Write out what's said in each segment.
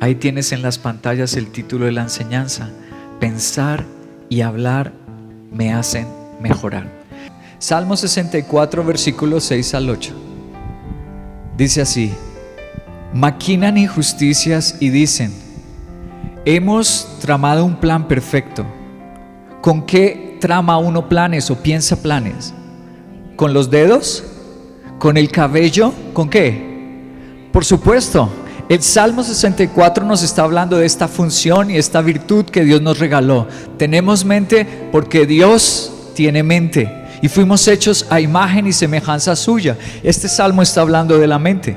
Ahí tienes en las pantallas el título de la enseñanza. Pensar y hablar me hacen mejorar. Salmo 64, versículos 6 al 8. Dice así: maquinan injusticias y dicen, hemos tramado un plan perfecto. ¿Con qué trama uno planes o piensa planes? ¿Con los dedos? ¿Con el cabello? ¿Con qué? Por supuesto, el Salmo 64 nos está hablando de esta función y esta virtud que Dios nos regaló. Tenemos mente porque Dios tiene mente y fuimos hechos a imagen y semejanza suya. Este Salmo está hablando de la mente.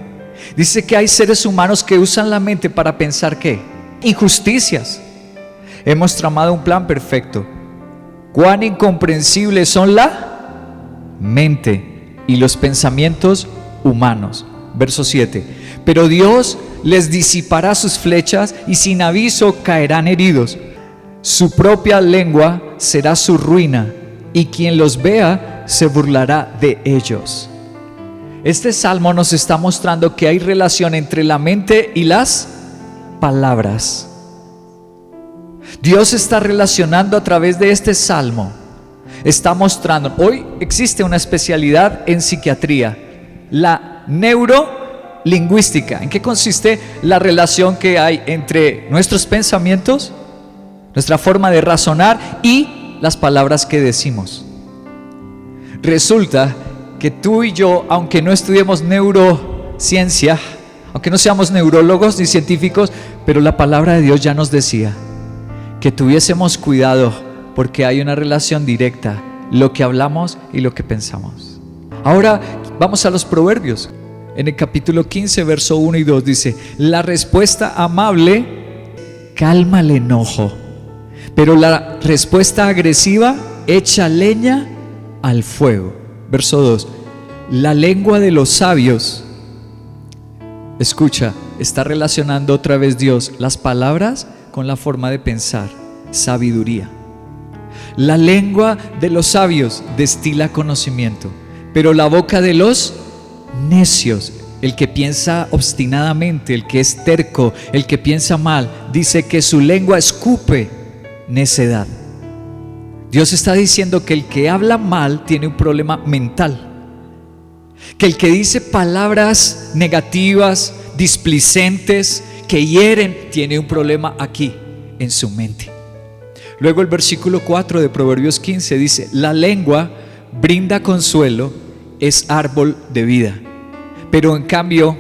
Dice que hay seres humanos que usan la mente para pensar ¿qué? Injusticias. Hemos tramado un plan perfecto. Cuán incomprensibles son la mente y los pensamientos humanos. Verso 7. Pero Dios les disipará sus flechas y sin aviso caerán heridos. Su propia lengua será su ruina y quien los vea se burlará de ellos. Este salmo nos está mostrando que hay relación entre la mente y las palabras. Dios está relacionando a través de este salmo. Está mostrando, hoy existe una especialidad en psiquiatría, la neurolingüística. ¿En qué consiste la relación que hay entre nuestros pensamientos, nuestra forma de razonar y las palabras que decimos? Resulta que tú y yo, aunque no estudiemos neurociencia, aunque no seamos neurólogos ni científicos, pero la palabra de Dios ya nos decía que tuviésemos cuidado porque hay una relación directa, lo que hablamos y lo que pensamos. Ahora vamos a los proverbios. En el capítulo 15, verso 1 y 2 dice: la respuesta amable calma el enojo, pero la respuesta agresiva echa leña al fuego. Verso 2: la lengua de los sabios, escucha, está relacionando otra vez Dios las palabras con la forma de pensar, sabiduría. La lengua de los sabios destila conocimiento, pero la boca de los necios, el que piensa obstinadamente, el que es terco, el que piensa mal, dice que su lengua escupe necedad. Dios está diciendo que el que habla mal tiene un problema mental, que el que dice palabras negativas, displicentes, que hieren, tiene un problema aquí en su mente. Luego el versículo 4 de Proverbios 15 dice: la lengua brinda consuelo, es árbol de vida, pero en cambio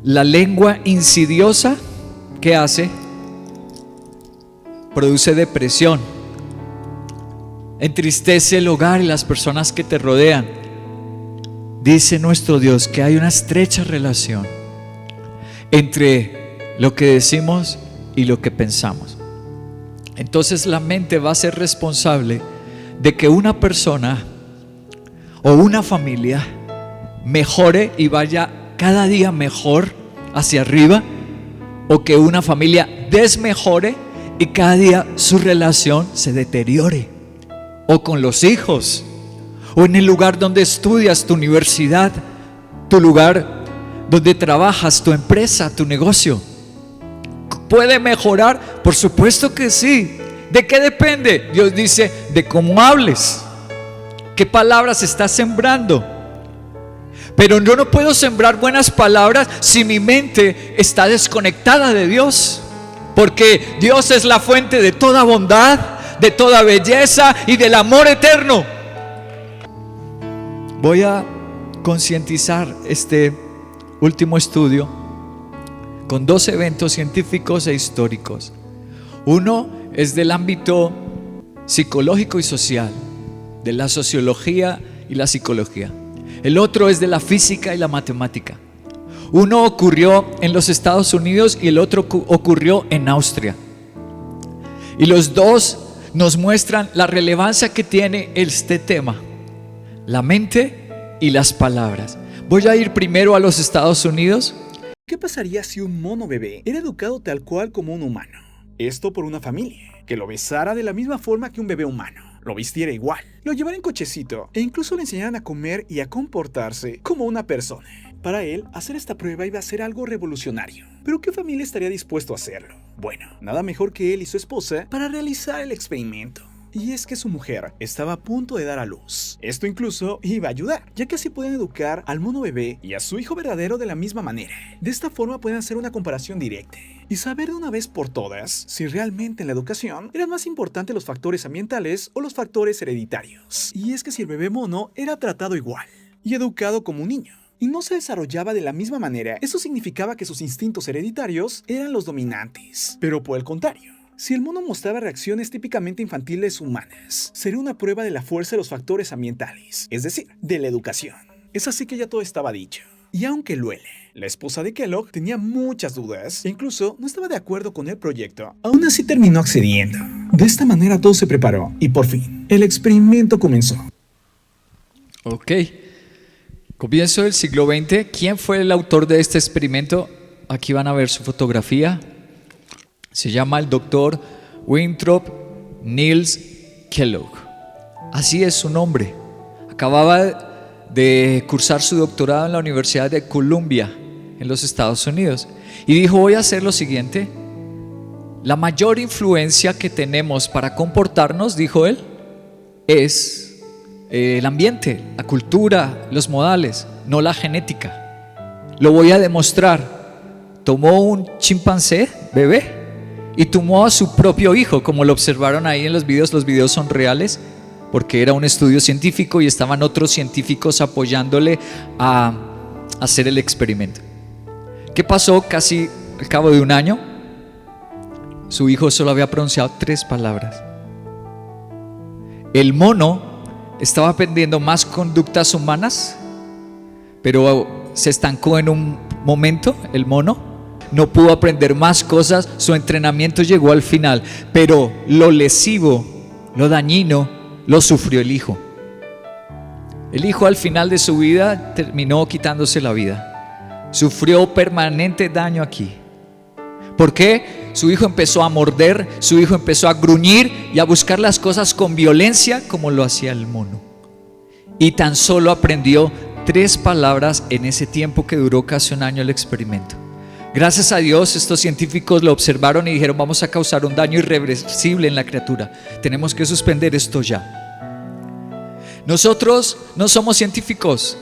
la lengua insidiosa, ¿qué hace? Produce depresión, entristece el hogar y las personas que te rodean. Dice nuestro Dios que hay una estrecha relación entre lo que decimos y lo que pensamos. Entonces la mente va a ser responsable de que una persona o una familia mejore y vaya cada día mejor hacia arriba, o que una familia desmejore y cada día su relación se deteriore, o con los hijos, o en el lugar donde estudias, tu universidad, tu lugar donde trabajas, tu empresa, tu negocio. ¿Puede mejorar? Por supuesto que sí. ¿De qué depende? Dios dice: de cómo hables, qué palabras estás sembrando. Pero yo no puedo sembrar buenas palabras si mi mente está desconectada de Dios, porque Dios es la fuente de toda bondad, de toda belleza y del amor eterno. Voy a concientizar este último estudio con dos eventos científicos e históricos. Uno es del ámbito psicológico y social, de la sociología y la psicología. El otro es de la física y la matemática. Uno ocurrió en los Estados Unidos y el otro ocurrió en Austria. Y los dos nos muestran la relevancia que tiene este tema: la mente y las palabras. Voy a ir primero a los Estados Unidos. ¿Qué pasaría si un mono bebé era educado tal cual como un humano? Esto por una familia que lo besara de la misma forma que un bebé humano, lo vistiera igual, lo llevara en cochecito e incluso le enseñaran a comer y a comportarse como una persona. Para él, hacer esta prueba iba a ser algo revolucionario. ¿Pero qué familia estaría dispuesto a hacerlo? Bueno, nada mejor que él y su esposa para realizar el experimento. Y es que su mujer estaba a punto de dar a luz. Esto incluso iba a ayudar, ya que así pueden educar al mono bebé y a su hijo verdadero de la misma manera. De esta forma pueden hacer una comparación directa y saber de una vez por todas si realmente en la educación eran más importantes los factores ambientales o los factores hereditarios. Y es que si el bebé mono era tratado igual y educado como un niño, y no se desarrollaba de la misma manera, eso significaba que sus instintos hereditarios eran los dominantes. Pero por el contrario, si el mono mostraba reacciones típicamente infantiles humanas, sería una prueba de la fuerza de los factores ambientales, es decir, de la educación. Es así que ya todo estaba dicho. Y aunque Luelle, la esposa de Kellogg, tenía muchas dudas e incluso no estaba de acuerdo con el proyecto, aún así terminó accediendo. De esta manera todo se preparó y por fin, el experimento comenzó. Ok. Comienzo del siglo XX. ¿Quién fue el autor de este experimento? Aquí van a ver su fotografía. Se llama el doctor Winthrop Niels Kellogg. Así es su nombre. Acababa de cursar su doctorado en la Universidad de Columbia, en los Estados Unidos. Y dijo, voy a hacer lo siguiente. La mayor influencia que tenemos para comportarnos, dijo él, es el ambiente, la cultura, los modales, no la genética. Lo voy a demostrar. Tomó un chimpancé, bebé, y tomó a su propio hijo, como lo observaron ahí en los videos son reales, porque era un estudio científico y estaban otros científicos apoyándole a hacer el experimento. ¿Qué pasó? Casi al cabo de un año, su hijo solo había pronunciado 3 palabras. El mono estaba aprendiendo más conductas humanas, pero se estancó en un momento, el mono. No pudo aprender más cosas, su entrenamiento llegó al final, pero lo lesivo, lo dañino, lo sufrió el hijo. El hijo al final de su vida terminó quitándose la vida. Sufrió permanente daño aquí. ¿Por qué? Su hijo empezó a morder, su hijo empezó a gruñir y a buscar las cosas con violencia como lo hacía el mono. Y tan solo aprendió 3 palabras en ese tiempo que duró casi un año el experimento. Gracias a Dios, estos científicos lo observaron y dijeron, vamos a causar un daño irreversible en la criatura. Tenemos que suspender esto ya. Nosotros no somos científicos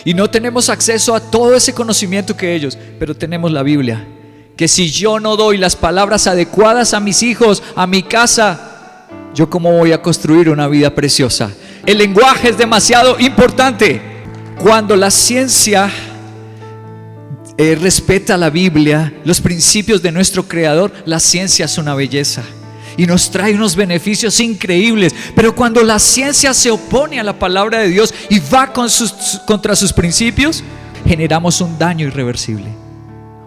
y no tenemos acceso a todo ese conocimiento que ellos, pero tenemos la Biblia. Que si yo no doy las palabras adecuadas a mis hijos, a mi casa, ¿yo cómo voy a construir una vida preciosa? El lenguaje es demasiado importante. Cuando la ciencia respeta la Biblia, los principios de nuestro Creador, la ciencia es una belleza y nos trae unos beneficios increíbles. Pero cuando la ciencia se opone a la palabra de Dios y va contra sus principios, generamos un daño irreversible,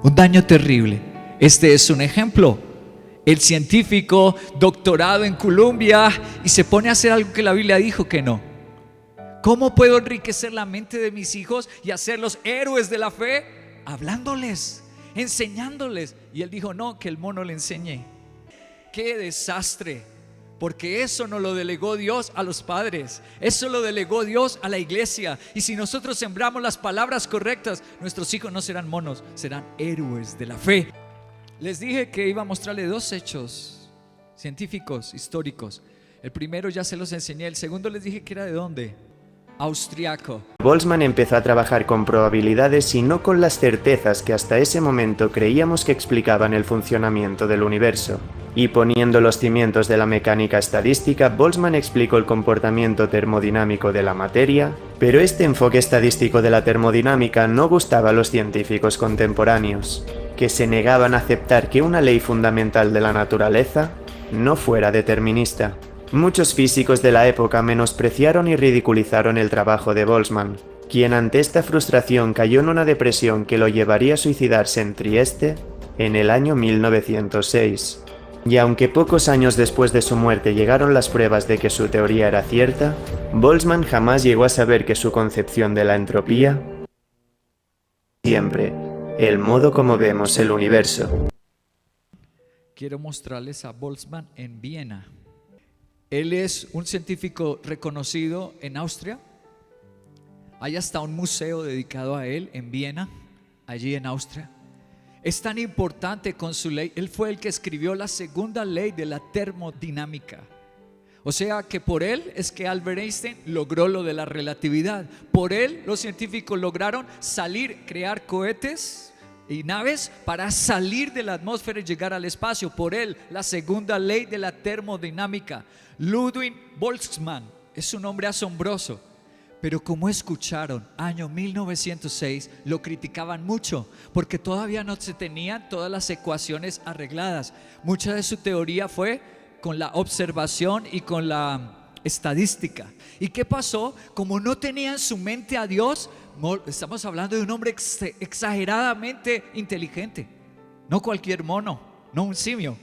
un daño terrible. Este es un ejemplo. El científico doctorado en Columbia y se pone a hacer algo que la Biblia dijo que no. ¿Cómo puedo enriquecer la mente de mis hijos y hacerlos héroes de la fe? Hablándoles, enseñándoles. Y él dijo, no, que el mono le enseñe. ¡Qué desastre! Porque eso no lo delegó Dios a los padres, eso lo delegó Dios a la iglesia. Y si nosotros sembramos las palabras correctas, nuestros hijos no serán monos, serán héroes de la fe. Les dije que iba a mostrarle 2 hechos científicos, históricos. El primero ya se los enseñé, el segundo les dije que era de dónde. Austriaco. Boltzmann empezó a trabajar con probabilidades y no con las certezas que hasta ese momento creíamos que explicaban el funcionamiento del universo. Y poniendo los cimientos de la mecánica estadística, Boltzmann explicó el comportamiento termodinámico de la materia, pero este enfoque estadístico de la termodinámica no gustaba a los científicos contemporáneos, que se negaban a aceptar que una ley fundamental de la naturaleza no fuera determinista. Muchos físicos de la época menospreciaron y ridiculizaron el trabajo de Boltzmann, quien ante esta frustración cayó en una depresión que lo llevaría a suicidarse en Trieste en el año 1906. Y aunque pocos años después de su muerte llegaron las pruebas de que su teoría era cierta, Boltzmann jamás llegó a saber que su concepción de la entropía siempre el modo como vemos el universo. Quiero mostrarles a Boltzmann en Viena. Él es un científico reconocido en Austria. Hay hasta un museo dedicado a él en Viena, allí en Austria. Es tan importante con su ley. Él fue el que escribió la segunda ley de la termodinámica. O sea que por él es que Albert Einstein logró lo de la relatividad. Por él los científicos lograron crear cohetes y naves para salir de la atmósfera y llegar al espacio. Por él, la segunda ley de la termodinámica. Ludwig Boltzmann es un hombre asombroso. Pero como escucharon, año 1906, lo criticaban mucho porque todavía no se tenían todas las ecuaciones arregladas. Mucha de su teoría fue con la observación y con la estadística. ¿Y qué pasó? Como no tenía en su mente a Dios, estamos hablando de un hombre exageradamente inteligente, no cualquier mono, no un simio.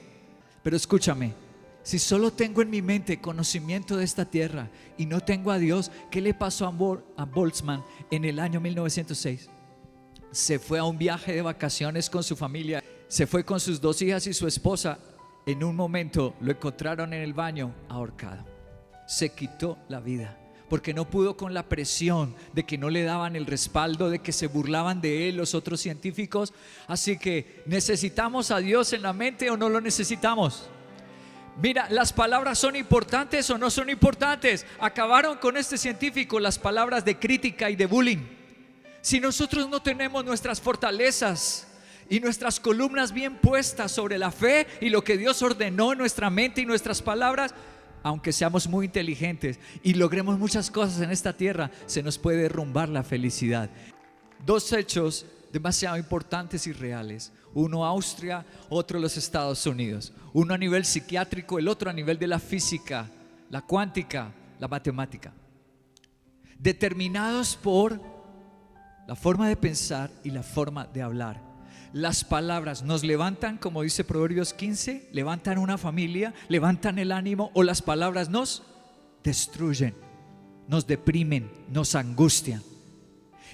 Pero escúchame, si solo tengo en mi mente conocimiento de esta tierra y no tengo a Dios, ¿qué le pasó a Boltzmann en el año 1906? Se fue a un viaje de vacaciones con su familia, se fue con sus 2 hijas y su esposa. En un momento lo encontraron en el baño ahorcado. Se quitó la vida porque no pudo con la presión de que no le daban el respaldo, de que se burlaban de él los otros científicos. Así que, ¿necesitamos a Dios en la mente o no lo necesitamos? Mira, ¿las palabras son importantes o no son importantes? Acabaron con este científico las palabras de crítica y de bullying. Si nosotros no tenemos nuestras fortalezas y nuestras columnas bien puestas sobre la fe y lo que Dios ordenó en nuestra mente y nuestras palabras, aunque seamos muy inteligentes y logremos muchas cosas en esta tierra, se nos puede derrumbar la felicidad. 2 hechos demasiado importantes y reales. Uno Austria, otro los Estados Unidos. Uno a nivel psiquiátrico, el otro a nivel de la física, la cuántica, la matemática. Determinados por la forma de pensar y la forma de hablar. Las palabras nos levantan, como dice Proverbios 15, levantan una familia, levantan el ánimo, o las palabras nos destruyen, nos deprimen, nos angustian.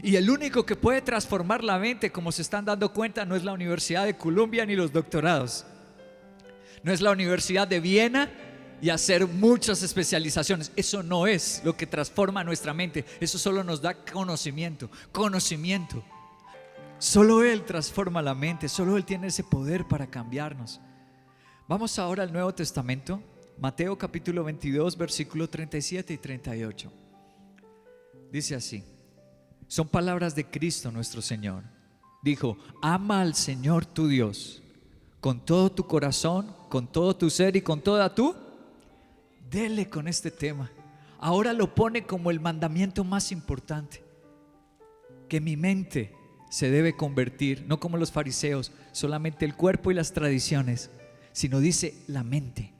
Y el único que puede transformar la mente, como se están dando cuenta, no es la Universidad de Columbia ni los doctorados, no es la Universidad de Viena y hacer muchas especializaciones. Eso no es lo que transforma nuestra mente. Eso solo nos da conocimiento. Solo Él transforma la mente, solo Él tiene ese poder para cambiarnos. Vamos ahora al Nuevo Testamento, Mateo capítulo 22, versículos 37 y 38. Dice así, son palabras de Cristo nuestro Señor. Dijo, ama al Señor tu Dios con todo tu corazón, con todo tu ser y con toda tu. Dele con este tema. Ahora lo pone como el mandamiento más importante. Que mi mente se debe convertir, no como los fariseos, solamente el cuerpo y las tradiciones, sino dice la mente.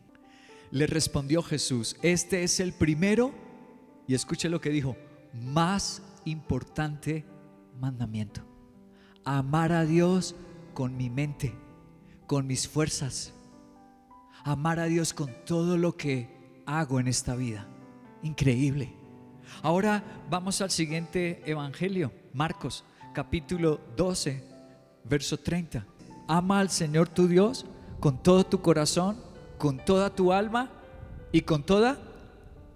Le respondió Jesús, este es el primero, y escuche lo que dijo, más importante mandamiento. Amar a Dios con mi mente, con mis fuerzas. Amar a Dios con todo lo que hago en esta vida. Increíble. Ahora vamos al siguiente evangelio, Marcos capítulo 12, verso 30. Ama al Señor tu Dios con todo tu corazón, con toda tu alma y con toda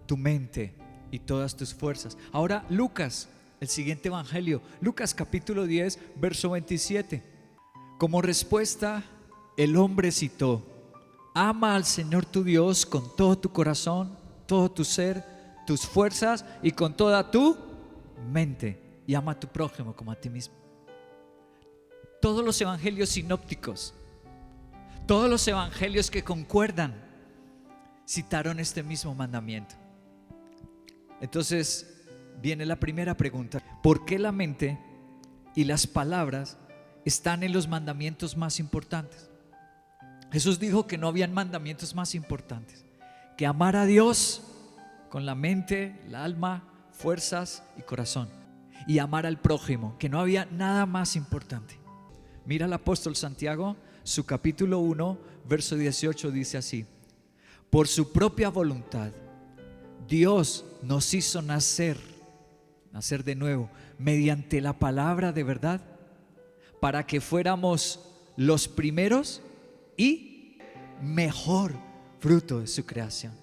tu mente y todas tus fuerzas. Ahora Lucas, el siguiente evangelio, Lucas capítulo 10, verso 27. Como respuesta, el hombre citó, ama al Señor tu Dios con todo tu corazón, todo tu ser, tus fuerzas y con toda tu mente. Y ama a tu prójimo como a ti mismo. Todos los evangelios sinópticos, todos los evangelios que concuerdan, citaron este mismo mandamiento. Entonces viene la primera pregunta: ¿por qué la mente y las palabras están en los mandamientos más importantes? Jesús dijo que no habían mandamientos más importantes que amar a Dios con la mente, el alma, fuerzas y corazón, y amar al prójimo, que no había nada más importante. Mira al apóstol Santiago, su capítulo 1, verso 18 dice así: por su propia voluntad Dios nos hizo nacer de nuevo mediante la palabra de verdad, para que fuéramos los primeros y mejor fruto de su creación.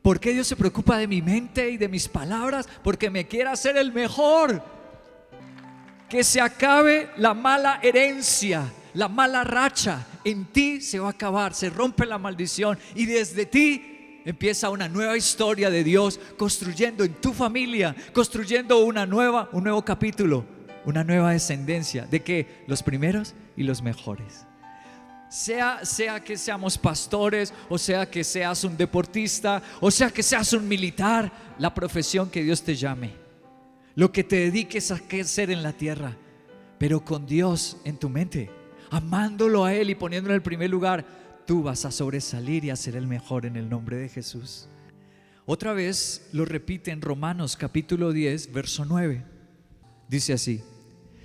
¿Por qué Dios se preocupa de mi mente y de mis palabras? Porque me quiere hacer el mejor. Que se acabe la mala herencia, la mala racha. En ti se va a acabar, se rompe la maldición y desde ti empieza una nueva historia de Dios, construyendo en tu familia, construyendo un nuevo capítulo, una nueva descendencia. ¿De qué? Los primeros y los mejores. Sea que seamos pastores, o sea que seas un deportista, o sea que seas un militar, la profesión que Dios te llame, lo que te dediques a hacer en la tierra, pero con Dios en tu mente, amándolo a Él y poniéndolo en el primer lugar, tú vas a sobresalir y a ser el mejor en el nombre de Jesús. Otra vez lo repite en Romanos capítulo 10, verso 9. Dice así: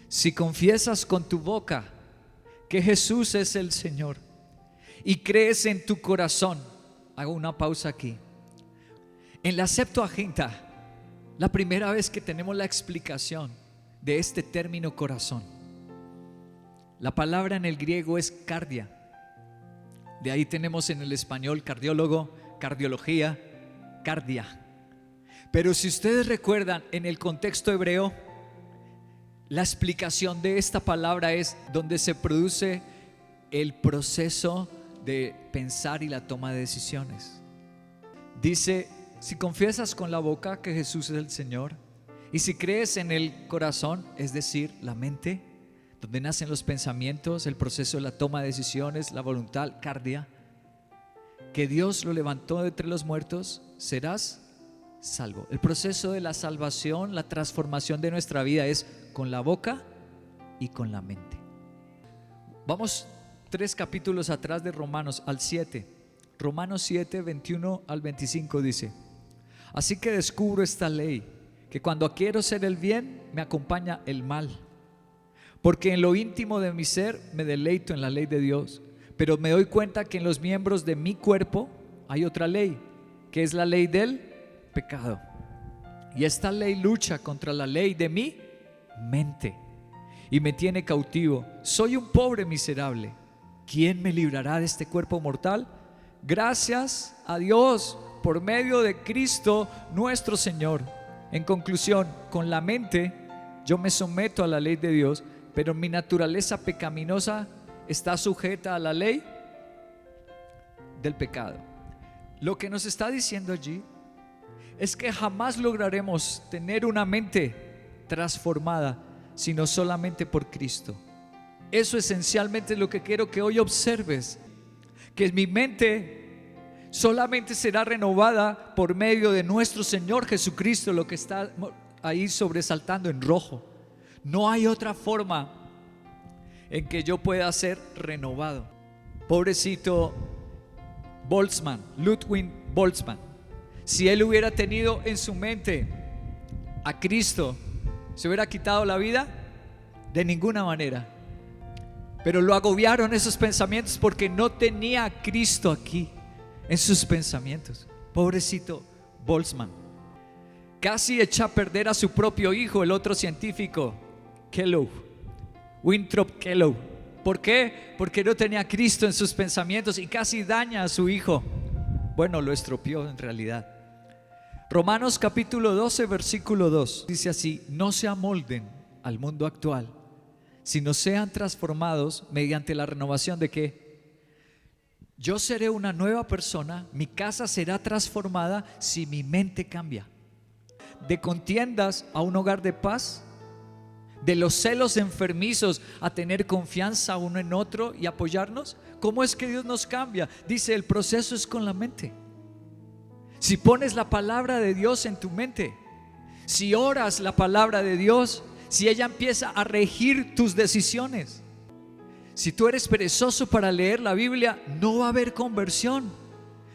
si confiesas con tu boca que Jesús es el Señor y crees en tu corazón, hago una pausa aquí. En la Septuaginta, la primera vez que tenemos la explicación de este término corazón, la palabra en el griego es cardia. De ahí tenemos en el español cardiólogo, cardiología, cardia. Pero si ustedes recuerdan, en el contexto hebreo, la explicación de esta palabra es donde se produce el proceso de pensar y la toma de decisiones. Dice: si confiesas con la boca que Jesús es el Señor y si crees en el corazón, es decir, la mente, donde nacen los pensamientos, el proceso de la toma de decisiones, la voluntad, cardia, que Dios lo levantó de entre los muertos, serás salvo. El proceso de la salvación, la transformación de nuestra vida es con la boca y con la mente. Vamos 3 capítulos atrás de Romanos, al 7. Romanos 7, 21 al 25 dice: así que descubro esta ley, que cuando quiero hacer el bien, me acompaña el mal. Porque en lo íntimo de mi ser me deleito en la ley de Dios, pero me doy cuenta que en los miembros de mi cuerpo hay otra ley, que es la ley del pecado. Y esta ley lucha contra la ley de mi mente y me tiene cautivo. Soy un pobre miserable. ¿Quién me librará de este cuerpo mortal? Gracias a Dios por medio de Cristo nuestro Señor. En conclusión, con la mente yo me someto a la ley de Dios, pero mi naturaleza pecaminosa está sujeta a la ley del pecado. Lo que nos está diciendo allí es que jamás lograremos tener una mente transformada sino solamente por Cristo. Eso esencialmente es lo que quiero que hoy observes, que mi mente solamente será renovada por medio de nuestro Señor Jesucristo, lo que está ahí sobresaltando en rojo. No hay otra forma en que yo pueda ser renovado. Pobrecito Boltzmann, Ludwig Boltzmann, si él hubiera tenido en su mente a Cristo, ¿se hubiera quitado la vida? De ninguna manera. Pero lo agobiaron esos pensamientos porque no tenía a Cristo aquí en sus pensamientos. Pobrecito Boltzmann. Casi echa a perder a su propio hijo, el otro científico, Kellogg, Winthrop Kellogg. ¿Por qué? Porque no tenía a Cristo en sus pensamientos y casi daña a su hijo. Bueno, lo estropeó en realidad. Romanos capítulo 12, versículo 2 dice así: no se amolden al mundo actual, sino sean transformados mediante la renovación de ¿qué? Yo seré una nueva persona, mi casa será transformada si mi mente cambia. De contiendas a un hogar de paz, de los celos enfermizos a tener confianza uno en otro y apoyarnos. ¿Cómo es que Dios nos cambia? Dice: el proceso es con la mente. Si pones la palabra de Dios en tu mente, si oras la palabra de Dios, si ella empieza a regir tus decisiones. Si tú eres perezoso para leer la Biblia, no va a haber conversión.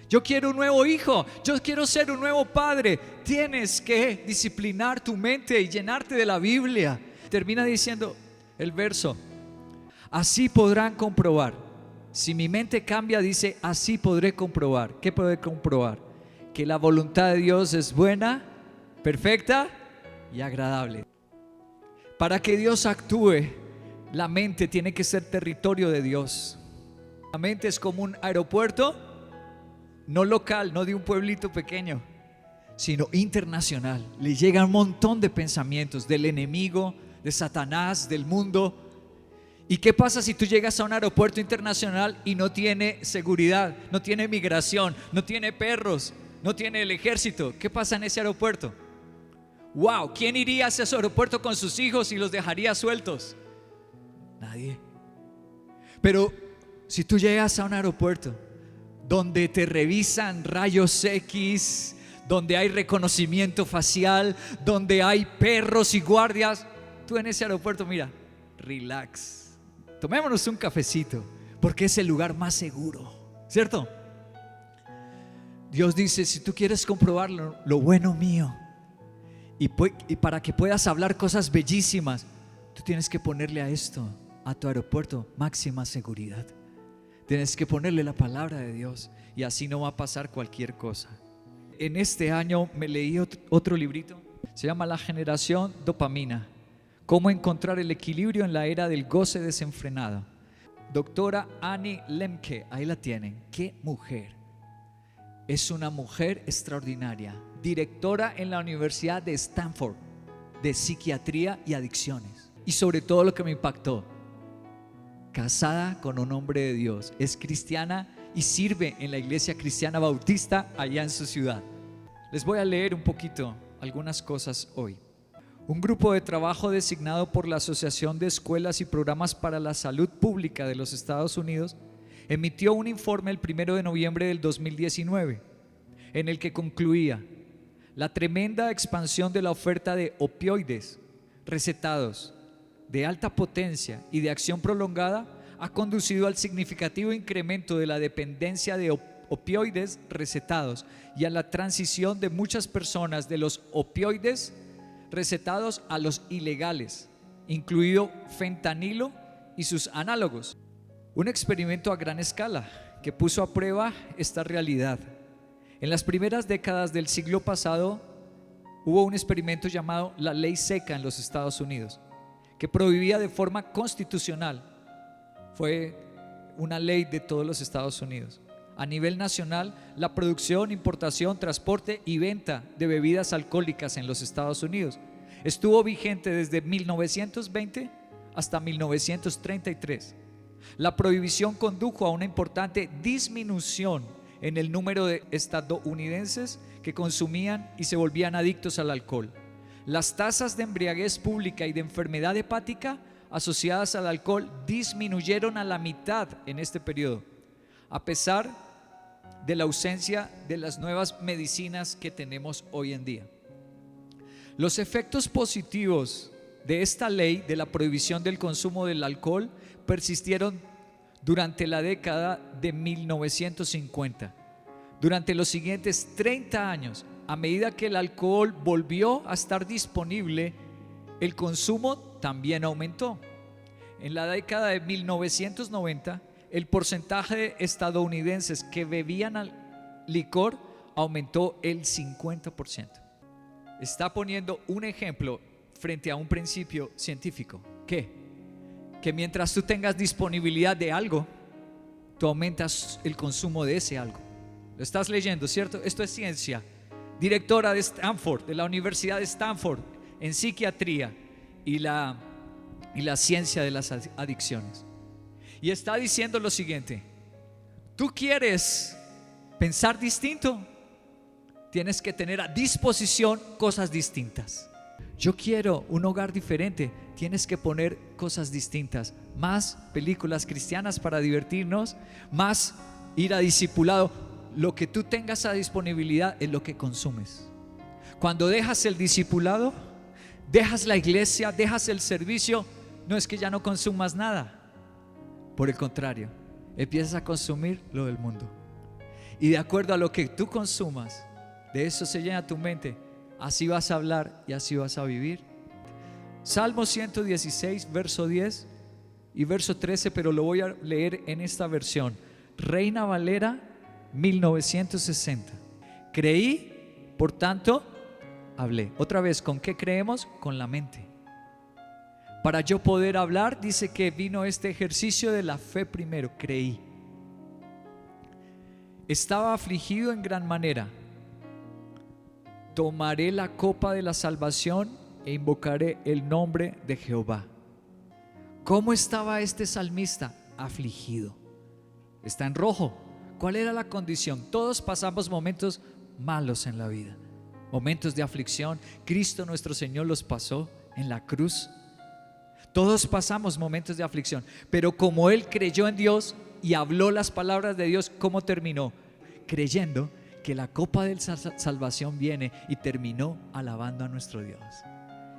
Yo quiero un nuevo hijo, yo quiero ser un nuevo padre. Tienes que disciplinar tu mente y llenarte de la Biblia. Termina diciendo el verso: así podrán comprobar. Si mi mente cambia, dice, así podré comprobar. ¿Qué podré comprobar? Que la voluntad de Dios es buena, perfecta y agradable. Para que Dios actúe, la mente tiene que ser territorio de Dios. La mente es como un aeropuerto no local, no de un pueblito pequeño, sino internacional. Le llegan un montón de pensamientos del enemigo, de Satanás, del mundo. ¿Y qué pasa si tú llegas a un aeropuerto internacional y no tiene seguridad, no tiene migración, no tiene perros, no tiene el ejército? ¿Qué pasa en ese aeropuerto? Wow, ¿quién iría a ese aeropuerto con sus hijos y los dejaría sueltos? Nadie. Pero si tú llegas a un aeropuerto donde te revisan rayos X, donde hay reconocimiento facial, donde hay perros y guardias, tú en ese aeropuerto, mira, relax, tomémonos un cafecito, porque es el lugar más seguro, ¿cierto? Dios dice, si tú quieres comprobar lo bueno mío y para que puedas hablar cosas bellísimas, tú tienes que ponerle a esto, a tu aeropuerto, máxima seguridad. Tienes que ponerle la palabra de Dios y así no va a pasar cualquier cosa. En este año me leí otro librito, se llama La generación dopamina, cómo encontrar el equilibrio en la era del goce desenfrenado. Doctora Annie Lemke, ahí la tienen. Qué mujer. Es una mujer extraordinaria, directora en la Universidad de Stanford de psiquiatría y adicciones. Y sobre todo lo que me impactó, casada con un hombre de Dios, es cristiana y sirve en la iglesia cristiana bautista allá en su ciudad. Les voy a leer un poquito algunas cosas hoy. Un grupo de trabajo designado por la Asociación de Escuelas y Programas para la Salud Pública de los Estados Unidos emitió un informe el 1 de noviembre del 2019 en el que concluía: la tremenda expansión de la oferta de opioides recetados de alta potencia y de acción prolongada ha conducido al significativo incremento de la dependencia de opioides recetados y a la transición de muchas personas de los opioides recetados a los ilegales, incluido fentanilo y sus análogos. Un experimento a gran escala que puso a prueba esta realidad. En las primeras décadas del siglo pasado hubo un experimento llamado la Ley Seca en los Estados Unidos, que prohibía de forma constitucional, fue una ley de todos los Estados Unidos, a nivel nacional, la producción, importación, transporte y venta de bebidas alcohólicas en los Estados Unidos. Estuvo vigente desde 1920 hasta 1933. La prohibición condujo a una importante disminución en el número de estadounidenses que consumían y se volvían adictos al alcohol. Las tasas de embriaguez pública y de enfermedad hepática asociadas al alcohol disminuyeron a la mitad en este periodo, a pesar de la ausencia de las nuevas medicinas que tenemos hoy en día. Los efectos positivos de esta ley de la prohibición del consumo del alcohol persistieron durante la década de 1950. Durante los siguientes 30 años, a medida que el alcohol volvió a estar disponible, el consumo también aumentó. En la década de 1990, el porcentaje de estadounidenses que bebían licor aumentó el 50%. Está poniendo un ejemplo frente a un principio científico. ¿Qué? Que mientras tú tengas disponibilidad de algo, tú aumentas el consumo de ese algo. Lo estás leyendo, ¿cierto? Esto es ciencia. Directora de Stanford, de la Universidad de Stanford, en psiquiatría y la ciencia de las adicciones. Y está diciendo lo siguiente: tú quieres pensar distinto, tienes que tener a disposición cosas distintas. Yo quiero un hogar diferente, tienes que poner cosas distintas. Más películas cristianas para divertirnos, más ir a discipulado. Lo que tú tengas a disponibilidad es lo que consumes. Cuando dejas el discipulado, dejas la iglesia, dejas el servicio, no es que ya no consumas nada. Por el contrario, empiezas a consumir lo del mundo. Y de acuerdo a lo que tú consumas, de eso se llena tu mente. Así vas a hablar y así vas a vivir. Salmo 116, verso 10 y verso 13, pero lo voy a leer en esta versión. Reina Valera 1960. Creí, por tanto, hablé. Otra vez, ¿con qué creemos? Con la mente. Para yo poder hablar, dice que vino este ejercicio de la fe primero. Creí. estaba afligido en gran manera. Tomaré la copa de la salvación e invocaré el nombre de Jehová. ¿Cómo estaba este salmista? Afligido. Está en rojo. ¿Cuál era la condición? Todos pasamos momentos malos en la vida, momentos de aflicción. Cristo nuestro Señor los pasó en la cruz. Todos pasamos momentos de aflicción, pero como él creyó en Dios y habló las palabras de Dios, ¿cómo terminó? Creyendo que la copa de salvación viene, y terminó alabando a nuestro Dios.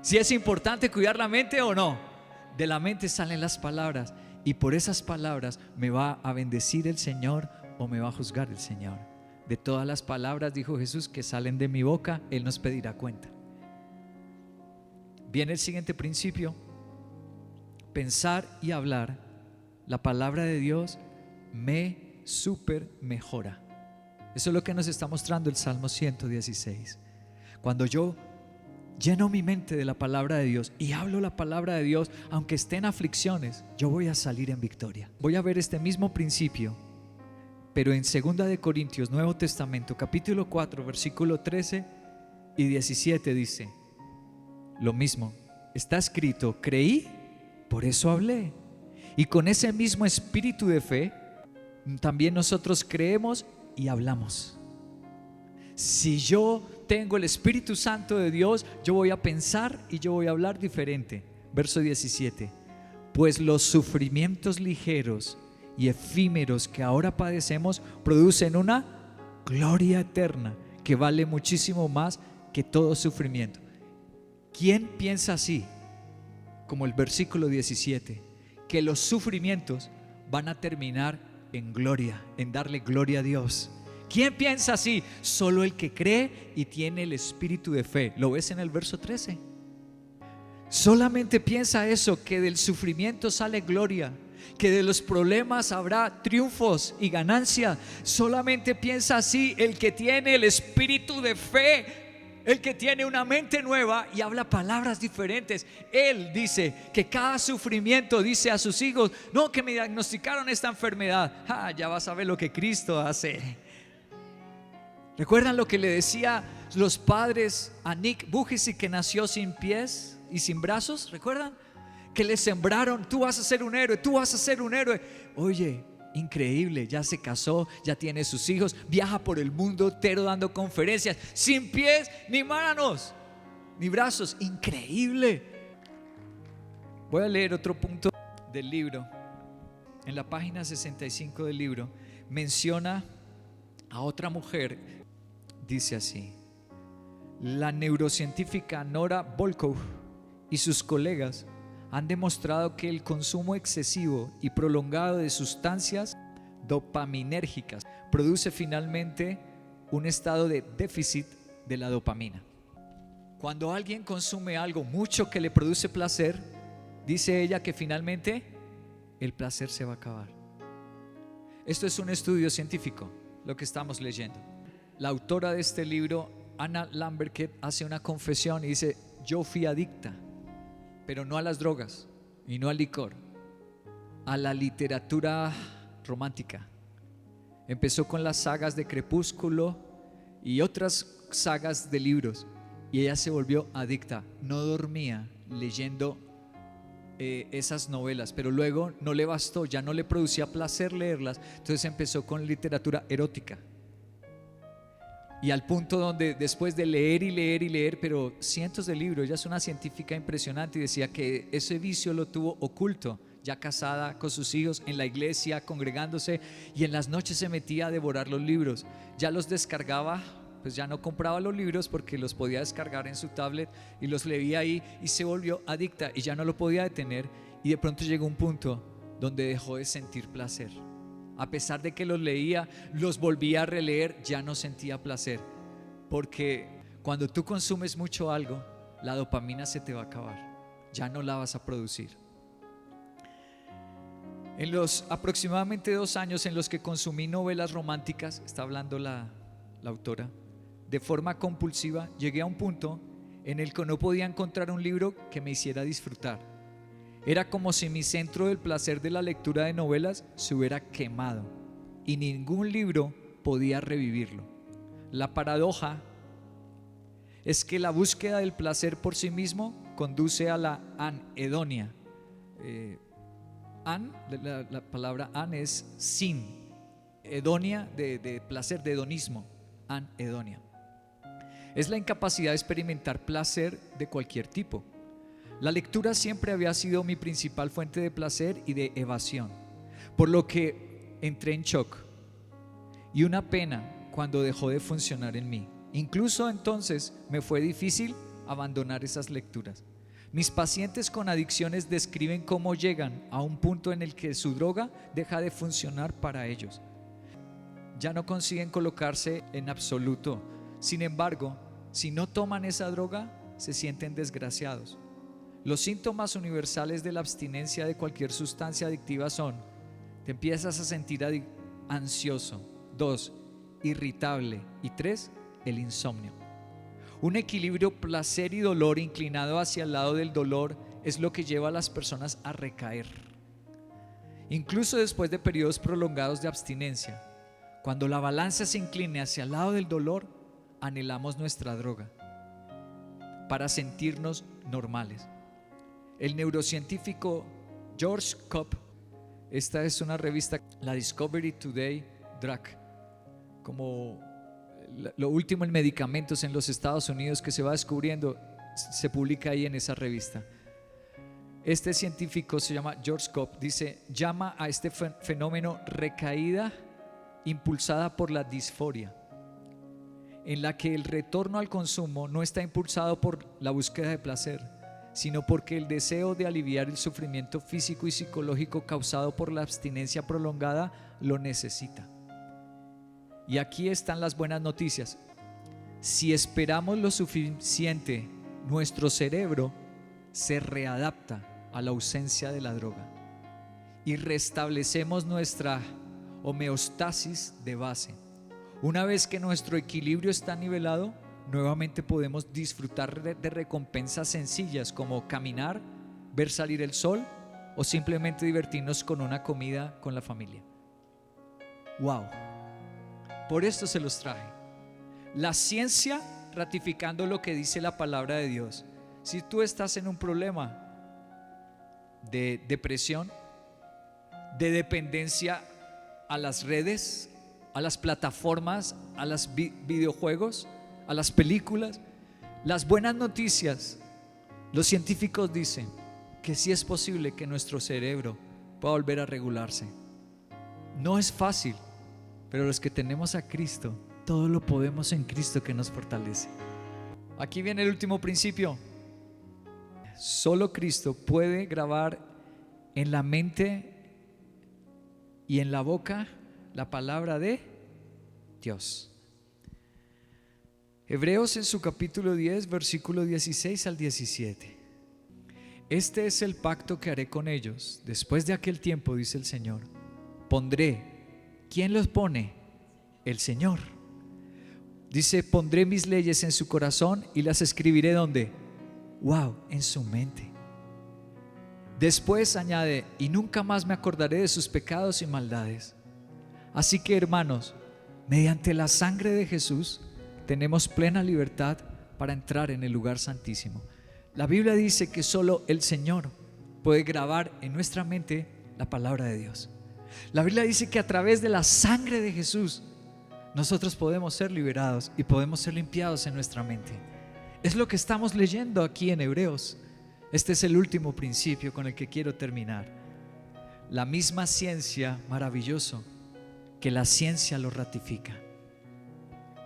¿Si es importante cuidar la mente o no? De la mente salen las palabras, y por esas palabras me va a bendecir el Señor o me va a juzgar el Señor. De todas las palabras, dijo Jesús, que salen de mi boca, Él nos pedirá cuenta. Viene el siguiente principio: pensar y hablar. La palabra de Dios me super mejora. Eso es lo que nos está mostrando el Salmo 116. Cuando yo lleno mi mente de la palabra de Dios y hablo la palabra de Dios, aunque esté en aflicciones, yo voy a salir en victoria. Voy a ver este mismo principio, pero en 2 de Corintios, Nuevo Testamento, capítulo 4, versículo 13 y 17 dice lo mismo. Está escrito: creí, por eso hablé. Y con ese mismo espíritu de fe, también nosotros creemos y hablamos. Si yo tengo el Espíritu Santo de Dios, yo voy a pensar y yo voy a hablar diferente. Verso 17: pues los sufrimientos ligeros y efímeros que ahora padecemos producen una gloria eterna que vale muchísimo más que todo sufrimiento. ¿Quién piensa así? Como el versículo 17, que los sufrimientos van a terminar en gloria, en darle gloria a Dios. ¿Quién piensa así? Solo el que cree y tiene el espíritu de fe. ¿Lo ves en el verso 13? Solamente piensa eso, que del sufrimiento sale gloria, que de los problemas habrá triunfos y ganancia. Solamente piensa así el que tiene el espíritu de fe, el que tiene una mente nueva y habla palabras diferentes. Él dice que cada sufrimiento, dice a sus hijos: no, que me diagnosticaron esta enfermedad. Ya vas a ver lo que Cristo hace. ¿Recuerdan lo que le decía los padres a Nick Vujicic, que nació sin pies y sin brazos? ¿Recuerdan? Que le sembraron: tú vas a ser un héroe, tú vas a ser un héroe. Oye, increíble, ya se casó, ya tiene sus hijos, viaja por el mundo entero dando conferencias, sin pies, ni manos, ni brazos. Increíble. Voy a leer otro punto del libro. En la página 65 del libro menciona a otra mujer. Dice así: la neurocientífica Nora Volkow y sus colegas han demostrado que el consumo excesivo y prolongado de sustancias dopaminérgicas produce finalmente un estado de déficit de la dopamina. Cuando alguien consume algo mucho que le produce placer, dice ella que finalmente el placer se va a acabar. Esto es un estudio científico, lo que estamos leyendo. La autora de este libro, Anna Lamberket, hace una confesión y dice: yo fui adicta, pero no a las drogas y no al licor, a la literatura romántica. Empezó con las sagas de Crepúsculo y otras sagas de libros, y ella se volvió adicta. No dormía leyendo esas novelas, pero luego no le bastó, ya no le producía placer leerlas, entonces empezó con literatura erótica. Y al punto donde después de leer y leer y leer, pero cientos de libros, ella es una científica impresionante, y decía que ese vicio lo tuvo oculto, ya casada con sus hijos, en la iglesia, congregándose, y en las noches se metía a devorar los libros. Ya los descargaba, pues ya no compraba los libros porque los podía descargar en su tablet y los leía ahí, y se volvió adicta y ya no lo podía detener. Y de pronto llegó un punto donde dejó de sentir placer. A pesar de que los leía, los volvía a releer, ya no sentía placer. Porque cuando tú consumes mucho algo, la dopamina se te va a acabar, ya no la vas a producir. En los aproximadamente 2 años en los que consumí novelas románticas, está hablando la autora, de forma compulsiva, llegué a un punto en el que no podía encontrar un libro que me hiciera disfrutar. Era como si mi centro del placer de la lectura de novelas se hubiera quemado, y ningún libro podía revivirlo. La paradoja es que la búsqueda del placer por sí mismo conduce a la anedonia. La palabra an es sin, hedonia de placer, de hedonismo, anedonia. Es la incapacidad de experimentar placer de cualquier tipo. La lectura siempre había sido mi principal fuente de placer y de evasión, por lo que entré en shock y una pena cuando dejó de funcionar en mí. Incluso entonces me fue difícil abandonar esas lecturas. Mis pacientes con adicciones describen cómo llegan a un punto en el que su droga deja de funcionar para ellos. Ya no consiguen colocarse en absoluto. Sin embargo, si no toman esa droga, se sienten desgraciados. Los síntomas universales de la abstinencia de cualquier sustancia adictiva son: te empiezas a sentir ansioso, 2, irritable y 3, el insomnio. Un equilibrio placer y dolor inclinado hacia el lado del dolor es lo que lleva a las personas a recaer. Incluso después de periodos prolongados de abstinencia, cuando la balanza se incline hacia el lado del dolor, anhelamos nuestra droga para sentirnos normales. El neurocientífico George Kopp, esta es una revista, la Discovery Today Drug, como lo último en medicamentos en los Estados Unidos que se va descubriendo, se publica ahí en esa revista. Este científico se llama George Kopp, llama a este fenómeno recaída impulsada por la disforia, en la que el retorno al consumo no está impulsado por la búsqueda de placer, sino porque el deseo de aliviar el sufrimiento físico y psicológico causado por la abstinencia prolongada lo necesita. Y aquí están las buenas noticias. Si esperamos lo suficiente, nuestro cerebro se readapta a la ausencia de la droga y restablecemos nuestra homeostasis de base. Una vez que nuestro equilibrio está nivelado, nuevamente podemos disfrutar de recompensas sencillas como caminar, ver salir el sol o simplemente divertirnos con una comida con la familia. ¡Wow! Por esto se los traje. La ciencia ratificando lo que dice la palabra de Dios. Si tú estás en un problema de depresión, de dependencia a las redes, a las plataformas, a los videojuegos, a las películas, las buenas noticias, los científicos dicen que sí es posible que nuestro cerebro pueda volver a regularse. No es fácil, pero los que tenemos a Cristo, todo lo podemos en Cristo que nos fortalece. Aquí viene el último principio. Solo Cristo puede grabar en la mente y en la boca la palabra de Dios. Hebreos en su capítulo 10, versículo 16 al 17. Este es el pacto que haré con ellos después de aquel tiempo, dice el Señor. Pondré. ¿Quién los pone? El Señor. Dice, pondré mis leyes en su corazón y las escribiré ¿dónde? Wow, en su mente. Después añade, y nunca más me acordaré de sus pecados y maldades. Así que, hermanos, mediante la sangre de Jesús tenemos plena libertad para entrar en el lugar santísimo. La Biblia dice que solo el Señor puede grabar en nuestra mente la palabra de Dios. La Biblia dice que a través de la sangre de Jesús nosotros podemos ser liberados y podemos ser limpiados en nuestra mente. Es lo que estamos leyendo aquí en Hebreos. Este es el último principio con el que quiero terminar. La misma ciencia, maravilloso, que la ciencia lo ratifica.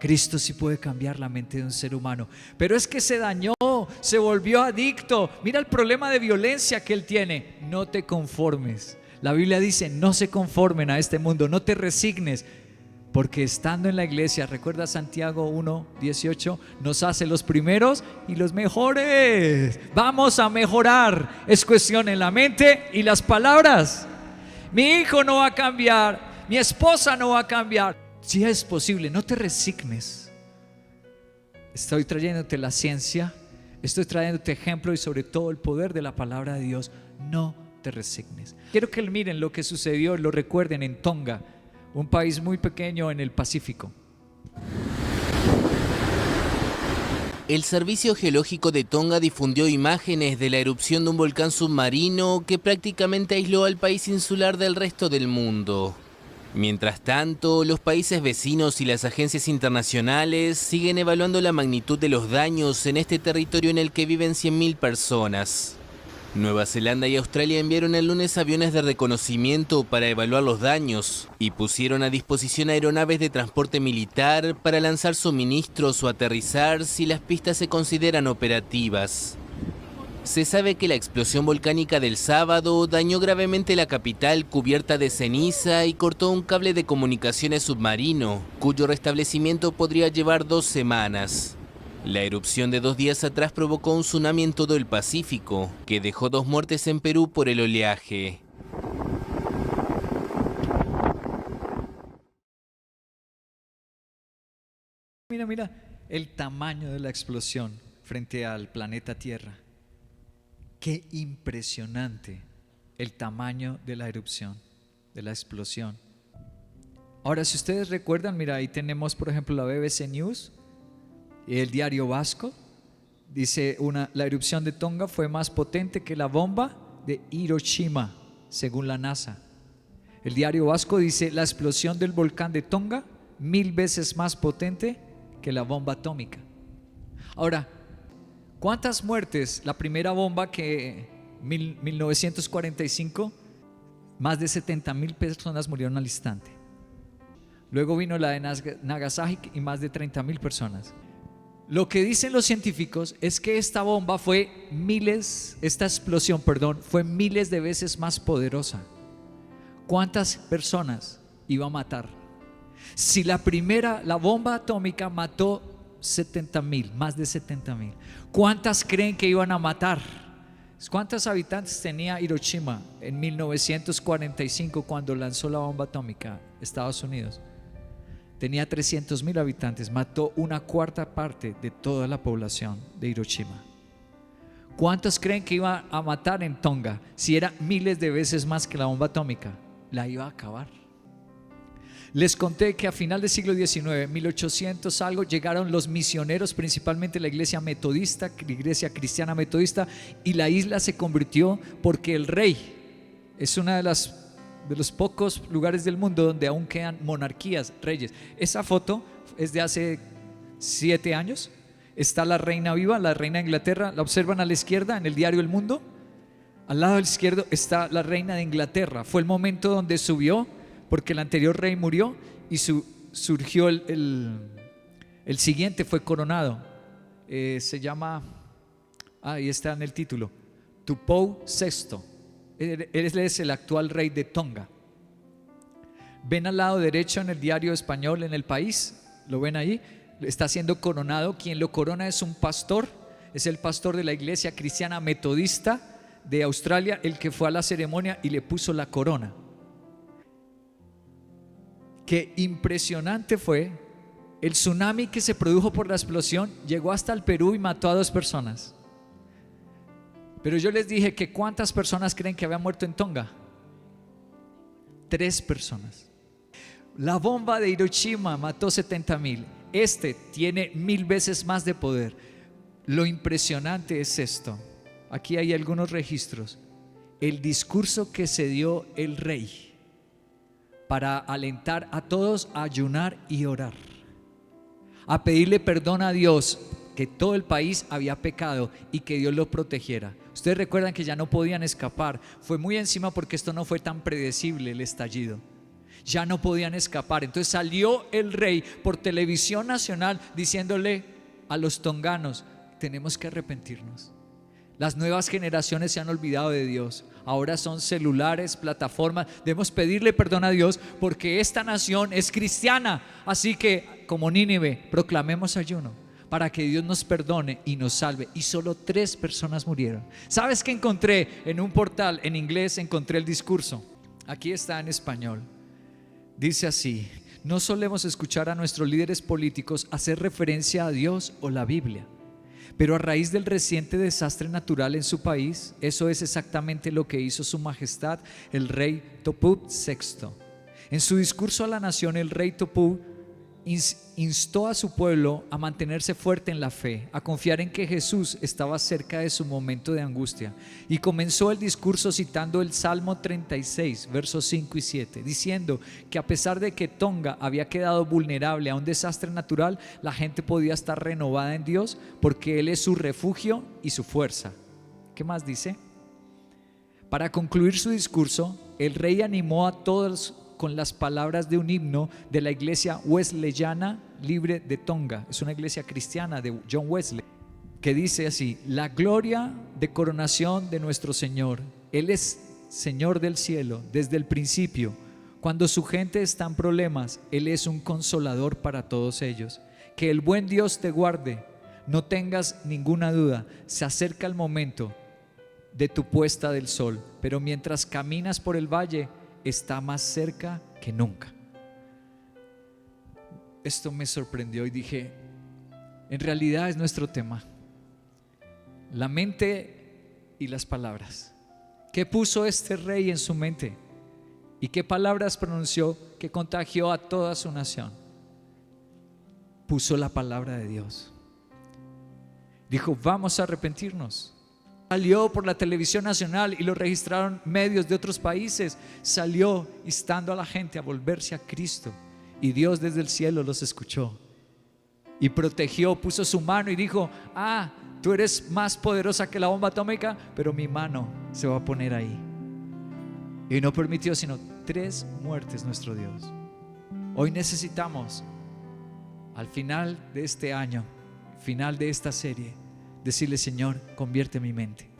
Cristo sí puede cambiar la mente de un ser humano, pero es que se dañó, se volvió adicto. Mira el problema de violencia que él tiene. No te conformes. La Biblia dice, no se conformen a este mundo, no te resignes, porque estando en la iglesia, recuerda Santiago 1:18, nos hace los primeros y los mejores. Vamos a mejorar, es cuestión en la mente y las palabras. Mi hijo no va a cambiar, mi esposa no va a cambiar. Si es posible, no te resignes. Estoy trayéndote la ciencia, estoy trayéndote ejemplo y sobre todo el poder de la palabra de Dios. No te resignes. Quiero que miren lo que sucedió, lo recuerden en Tonga, un país muy pequeño en el Pacífico. El Servicio Geológico de Tonga difundió imágenes de la erupción de un volcán submarino que prácticamente aisló al país insular del resto del mundo. Mientras tanto, los países vecinos y las agencias internacionales siguen evaluando la magnitud de los daños en este territorio en el que viven 100.000 personas. Nueva Zelanda y Australia enviaron el lunes aviones de reconocimiento para evaluar los daños y pusieron a disposición aeronaves de transporte militar para lanzar suministros o aterrizar si las pistas se consideran operativas. Se sabe que la explosión volcánica del sábado dañó gravemente la capital cubierta de ceniza y cortó un cable de comunicaciones submarino, cuyo restablecimiento podría llevar 2 semanas. La erupción de 2 días atrás provocó un tsunami en todo el Pacífico, que dejó 2 muertes en Perú por el oleaje. Mira el tamaño de la explosión frente al planeta Tierra. Qué impresionante el tamaño de la erupción, de la explosión. Ahora, si ustedes recuerdan, mira, ahí tenemos por ejemplo la BBC News. El diario Vasco dice, la erupción de Tonga fue más potente que la bomba de Hiroshima, según la NASA. El diario Vasco dice, la explosión del volcán de Tonga, 1000 veces más potente que la bomba atómica. Ahora, ¿cuántas muertes? La primera bomba que 1945, más de 70.000 personas murieron al instante. Luego vino la de Nagasaki y más de 30.000 personas. Lo que dicen los científicos es que esta explosión fue miles de veces más poderosa. ¿Cuántas personas iba a matar? Si la bomba atómica mató 70.000, más de 70.000, ¿cuántas creen que iban a matar? ¿Cuántos habitantes tenía Hiroshima en 1945 cuando lanzó la bomba atómica Estados Unidos? Tenía 300.000 habitantes, mató 1/4 parte de toda la población de Hiroshima. ¿Cuántos creen que iba a matar en Tonga? Si era miles de veces más que la bomba atómica, la iba a acabar. Les conté que a final del siglo XIX, 1800 algo, llegaron los misioneros, principalmente la iglesia metodista, la iglesia cristiana metodista, y la isla se convirtió porque el rey es una de los pocos lugares del mundo donde aún quedan monarquías, reyes. Esa foto es de hace 7 años. Está la reina viva, la reina de Inglaterra. La observan a la izquierda en el diario El Mundo. Al lado del izquierdo está la reina de Inglaterra. Fue el momento donde subió, porque el anterior rey murió y surgió el siguiente, fue coronado. Se llama, ahí está en el título, Tupou VI. Él es el actual rey de Tonga. Ven al lado derecho en el diario español En El País, lo ven ahí, está siendo coronado. Quien lo corona es un pastor, es el pastor de la iglesia cristiana metodista de Australia, el que fue a la ceremonia y le puso la corona. Qué impresionante fue el tsunami que se produjo por la explosión. Llegó hasta el Perú y mató a 2 personas. Pero yo les dije que ¿cuántas personas creen que habían muerto en Tonga? 3 personas. La bomba de Hiroshima mató 70.000. Tiene 1000 veces más de poder. Lo impresionante es esto. Aquí hay algunos registros. El discurso que se dio el rey para alentar a todos a ayunar y orar, a pedirle perdón a Dios, que todo el país había pecado y que Dios lo protegiera. Ustedes recuerdan que ya no podían escapar. Fue muy encima porque esto no fue tan predecible, el estallido. Ya no podían escapar. Entonces salió el rey por televisión nacional diciéndole a los tonganos: tenemos que arrepentirnos. Las nuevas generaciones se han olvidado de Dios. Ahora son celulares, plataformas. Debemos pedirle perdón a Dios porque esta nación es cristiana. Así que, como Nínive, proclamemos ayuno para que Dios nos perdone y nos salve. Y solo 3 personas murieron. ¿Sabes qué encontré? En un portal en inglés encontré el discurso. Aquí está en español. Dice así: no solemos escuchar a nuestros líderes políticos hacer referencia a Dios o la Biblia, pero a raíz del reciente desastre natural en su país, eso es exactamente lo que hizo su majestad el rey Tupou VI. En su discurso a la nación, el rey Topú instó a su pueblo a mantenerse fuerte en la fe, a confiar en que Jesús estaba cerca de su momento de angustia. Y comenzó el discurso citando el Salmo 36, versos 5 y 7, diciendo que a pesar de que Tonga había quedado vulnerable a un desastre natural, la gente podía estar renovada en Dios porque Él es su refugio y su fuerza. ¿Qué más dice? Para concluir su discurso, el rey animó a todos con las palabras de un himno de la iglesia wesleyana libre de Tonga. Es una iglesia cristiana de John Wesley, que dice así: la gloria de coronación de nuestro Señor. Él es Señor del cielo desde el principio. Cuando su gente está en problemas, Él es un consolador para todos ellos. Que el buen Dios te guarde. No tengas ninguna duda, se acerca el momento de tu puesta del sol, pero mientras caminas por el valle, está más cerca que nunca. Esto me sorprendió y dije, en realidad es nuestro tema, la mente y las palabras. ¿Qué puso este rey en su mente? ¿Y qué palabras pronunció que contagió a toda su nación? Puso la palabra de Dios. Dijo, vamos a arrepentirnos. Salió por la televisión nacional y lo registraron medios de otros países. Salió instando a la gente a volverse a Cristo. Y Dios desde el cielo los escuchó. Y protegió, puso su mano y dijo, tú eres más poderosa que la bomba atómica, pero mi mano se va a poner ahí. Y no permitió sino 3 muertes nuestro Dios. Hoy necesitamos, al final de este año, final de esta serie, decirle, Señor, convierte mi mente.